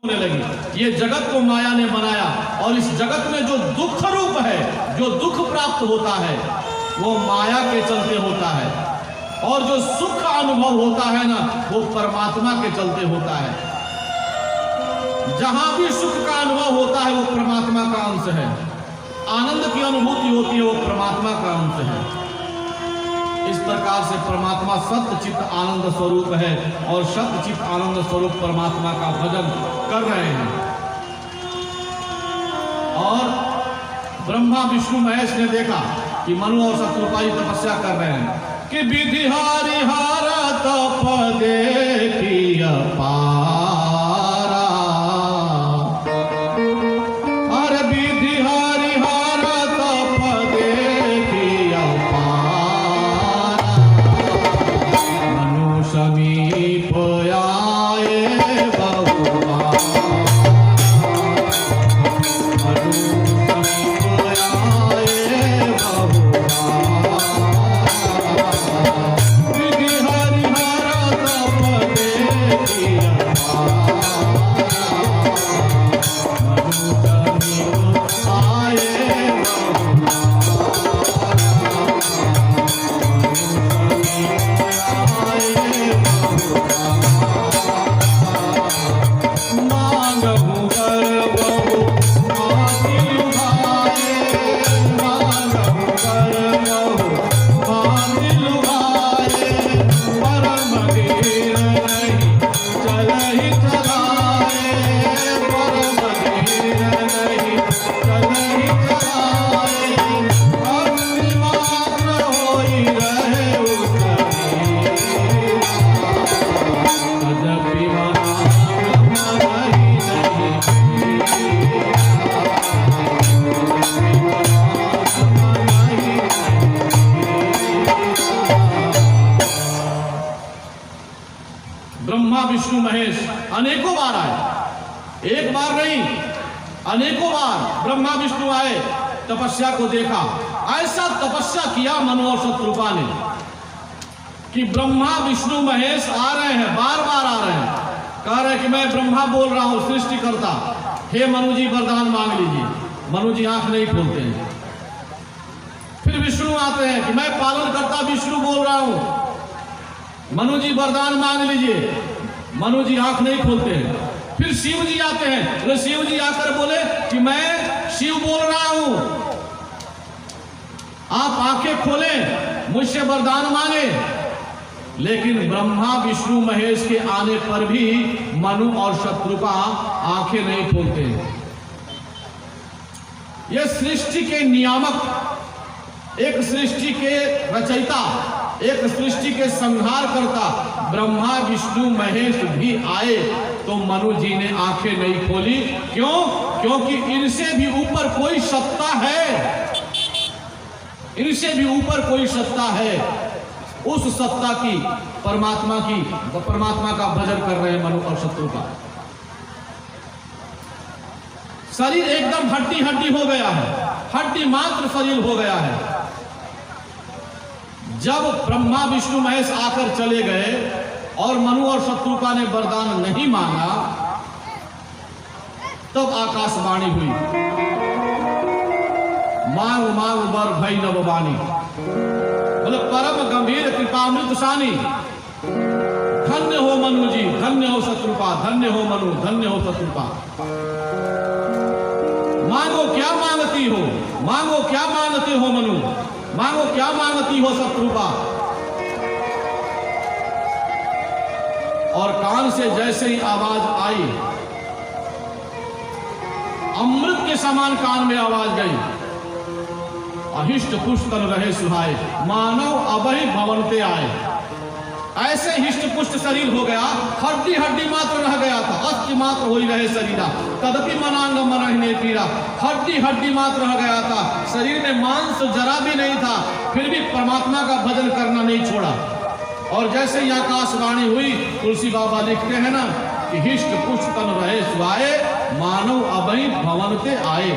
होने लगी। ये जगत को माया ने बनाया और इस जगत में जो दुख रूप है, जो दुख प्राप्त होता है वो माया के चलते होता है, और जो सुख का अनुभव होता है ना वो परमात्मा के चलते होता है। जहां भी सुख का अनुभव होता है वो परमात्मा का अंश है, आनंद की अनुभूति होती है वो परमात्मा का अंश है। इस प्रकार से परमात्मा सत्य चित्त आनंद स्वरूप है और सत्य चित्त आनंद स्वरूप परमात्मा का भजन कर रहे हैं। और ब्रह्मा विष्णु महेश ने देखा कि मनु और शत्रुपाली तपस्या कर रहे हैं कि विधि हारि हारा तप देखिय पारा, अरे विधि हारि हारा तप देखिय पारा, मनु समीप आए भगवान, मनु समीप आए भगवान। ब्रह्मा विष्णु महेश अनेकों बार आए, एक बार नहीं अनेकों बार ब्रह्मा विष्णु आए, तपस्या को देखा। ऐसा तपस्या किया मनु और शत्रुपा ने कि ब्रह्मा विष्णु महेश आ रहे हैं, बार बार आ रहे हैं, कह रहे हैं कि मैं ब्रह्मा बोल रहा हूं सृष्टि करता, हे मनु जी वरदान मांग लीजिए। मनु जी आंख नहीं खोलते हैं। फिर विष्णु आते हैं कि मैं पालन करता विष्णु बोल रहा हूं, मनु जी वरदान मांग लीजिए। मनु जी आंख नहीं खोलते हैं। फिर शिव जी आते हैं, तो शिव जी आकर बोले कि मैं शिव बोल रहा हूं, आप आंखें खोलें, मुझसे वरदान मांगे। लेकिन ब्रह्मा विष्णु महेश के आने पर भी मनु और शत्रुपा आंखें नहीं खोलते। ये सृष्टि के नियामक, एक सृष्टि के रचयिता, एक सृष्टि के संहार करता ब्रह्मा विष्णु महेश भी आए तो मनु जी ने आंखें नहीं खोली। क्यों? क्योंकि इनसे भी ऊपर कोई सत्ता है, इनसे भी ऊपर कोई सत्ता है। उस सत्ता की, परमात्मा का भजन कर रहे हैं मनु और शत्रुपा। शरीर एकदम हड्डी हड्डी हो गया है, हड्डी मात्र शरीर हो गया है। जब ब्रह्मा विष्णु महेश आकर चले गए और मनु और शत्रुपा ने वरदान नहीं मांगा, तब आकाशवाणी हुई, मांग मांग बर भई नववाणी, बोले परम गंभीर कृपामृत सानी। धन्य हो मनु जी, धन्य हो शत्रुपा, धन्य हो मनु, धन्य हो शत्रुपा। मांगो क्या मांगती हो, मांगो क्या मांगते हो मनु, मांगो क्या मांगती हो शत्रुपा। और कान से जैसे ही आवाज आई, अमृत के समान कान में आवाज गई, अहिष्ट पुष्ट तन रहे सुहाए, मानव अबहि भवनते आए। ऐसे हिष्ट पुष्ट शरीर हो गया, हड्डी हड्डी मात्र रह गया था, अस्थि मात्र हो ही रहे शरीरा, तदपि मनांग मनहि पीड़ा। हड्डी हड्डी मात्र रह गया था, शरीर में मांस जरा भी नहीं था, फिर भी परमात्मा का भजन करना नहीं छोड़ा। और जैसे ही आकाशवाणी हुई, तुलसी बाबा लिखते हैं ना कि हिष्ट पुष्ट तन रहे सुहाए, मानव अबहि भवनते आए।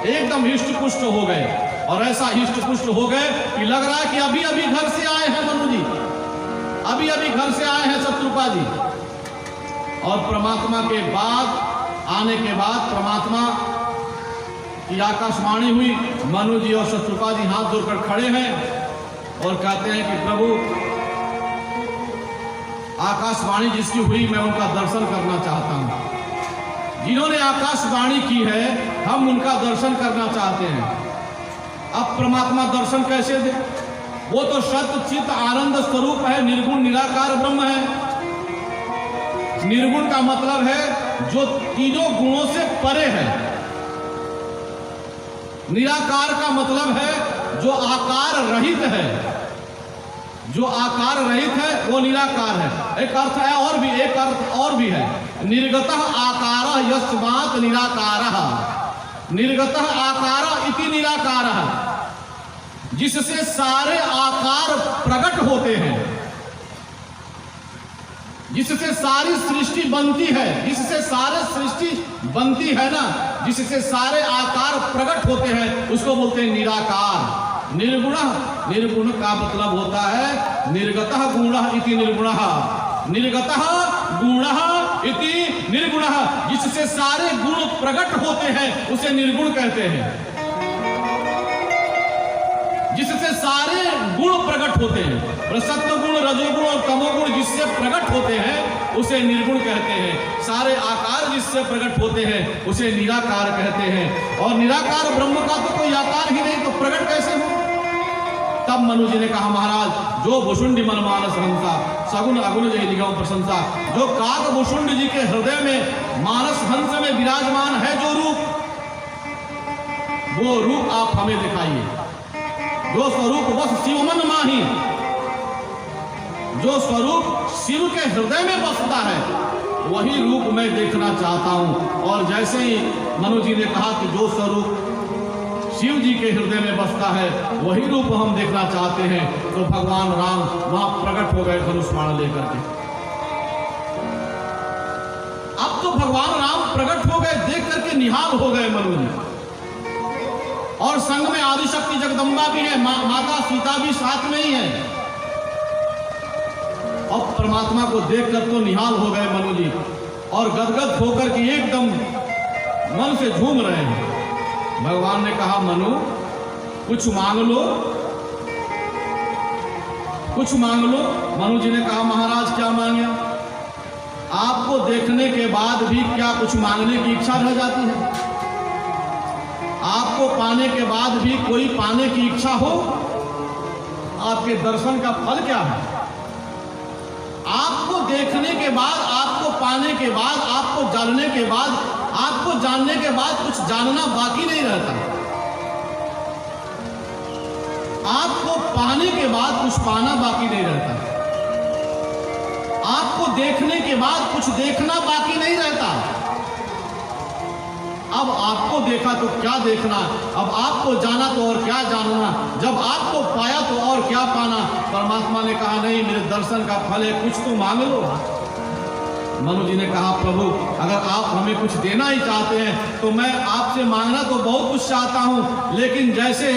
एकदम हिष्ट पुष्ट हो गए, और ऐसा हिष्ट पुष्ट हो गए कि लग रहा है कि अभी अभी घर से आए हैं मनु जी, अभी अभी घर से आए हैं शत्रुपा जी। और परमात्मा के बाद आने के बाद परमात्मा की आकाशवाणी हुई। मनु जी और शत्रुपा जी हाथ जोड़कर खड़े हैं और कहते हैं कि प्रभु, आकाशवाणी जिसकी हुई मैं उनका दर्शन करना चाहता हूं। जिन्होंने आकाशवाणी की है हम उनका दर्शन करना चाहते हैं। अब परमात्मा दर्शन कैसे दे? वो तो सत्य चित्त आनंद स्वरूप है, निर्गुण निराकार ब्रह्म है। निर्गुण का मतलब है जो तीनों गुणों से परे है। निराकार का मतलब है जो आकार रहित है। जो आकार रहित है वो निराकार है। एक अर्थ है और भी, एक अर्थ और भी है। निर्गतः आकारः यस्मात् निराकारः। निर्गतः आकारः इति निराकारः, जिससे सारे आकार प्रकट होते हैं, जिससे सारी सृष्टि बनती है, जिससे सारे सृष्टि बनती है ना, जिससे सारे आकार प्रकट होते हैं, उसको बोलते हैं निराकार। निर्गुण, निर्गुण का मतलब होता है निर्गतः गुणः इति निर्गुणः। निर्गतः गुणः इति निर्गुणः, जिससे सारे गुण प्रकट होते हैं उसे निर्गुण कहते हैं। जिससे सारे गुण प्रकट होते हैं, सत्व गुण, रजोगुण और तमोगुण जिससे प्रकट होते हैं उसे निर्गुण कहते हैं। सारे आकार जिससे प्रकट होते हैं उसे निराकार कहते हैं। और निराकार ब्रह्म का तो कोई आकार ही नहीं, तो प्रकट कैसे हो? तब मनु जी ने कहा, महाराज जो भुषुंडी मन मानस हंसा सगुन अगुन जय निगम प्रशंसा। जो काक भुषुंड जी के हृदय में मानस हंस में विराजमान है जो रूप, वो रूप आप हमें दिखाइए। जो स्वरूप बस शिव मन माही, जो स्वरूप शिव के हृदय में बसता है वही रूप मैं देखना चाहता हूं। और जैसे ही मनु जी ने कहा कि जो स्वरूप शिव जी के हृदय में बसता है वही रूप हम देखना चाहते हैं, तो भगवान राम वहां प्रकट हो गए धनुष बाण लेकर के। अब तो भगवान राम प्रकट हो गए, देख करके निहाल हो गए मनु जी। और संग में आदिशक्ति जगदम्बा भी है, माता सीता भी साथ में ही है। और परमात्मा को देखकर तो निहाल हो गए मनु जी और गदगद होकर के एकदम मन से झूम रहे हैं। भगवान ने कहा, मनु कुछ मांग लो, कुछ मांग लो। मनु जी ने कहा, महाराज क्या मांगे? आपको देखने के बाद भी क्या कुछ मांगने की इच्छा रह जाती है? आपको पाने के बाद भी कोई पाने की इच्छा हो? आपके दर्शन का फल क्या है? आपको देखने के बाद, आपको पाने के बाद, आपको जानने के बाद, आपको जानने के बाद कुछ जानना बाकी नहीं रहता। आपको पाने के बाद कुछ पाना बाकी नहीं रहता। आपको देखने के बाद कुछ देखना बाकी नहीं रहता। अब आपको देखा तो क्या देखना, अब आपको जाना तो और क्या जानना, जब आपको पाया तो और क्या पाना। परमात्मा ने कहा, नहीं, मेरे दर्शन का फल है, कुछ तो मांग लो। मनु जी ने कहा, प्रभु अगर आप हमें कुछ देना ही चाहते हैं तो मैं आपसे मांगना तो बहुत कुछ चाहता हूं, लेकिन जैसे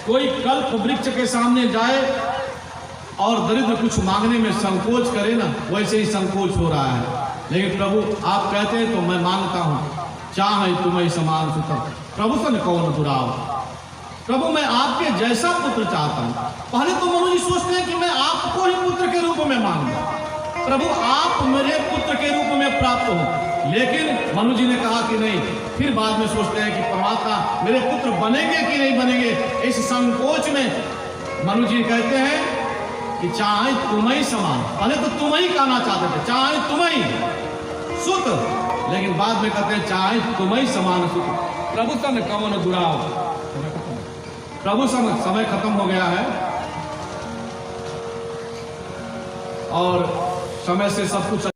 कोई कल्प वृक्ष के सामने जाए और दरिद्र कुछ मांगने में संकोच करे ना, वैसे ही संकोच हो रहा है। लेकिन प्रभु आप कहते हैं तो मैं मांगता हूं, चाहे तुम्हें समान सुतम प्रभु सन कौन दुराव। प्रभु मैं आपके जैसा पुत्र चाहता हूं। पहले तो मनु जी सोचते हैं कि मैं आपको ही पुत्र के रूप में मांगूंगा, प्रभु आप मेरे पुत्र के रूप में प्राप्त हो। लेकिन मनु जी ने कहा कि नहीं। फिर बाद में सोचते हैं कि परमात्मा मेरे पुत्र बनेंगे कि नहीं बनेंगे। इस संकोच में मनु जी कहते हैं कि चाहे तुम्हें समान, पहले तो तुम्हें ही कहना चाहते थे, चाहे तुम्हें सुत, लेकिन बाद में कहते हैं चाहे तुम्हें समान सुत प्रभु सन कवन दुराव। प्रभु समय खत्म हो गया है और समय से सब कुछ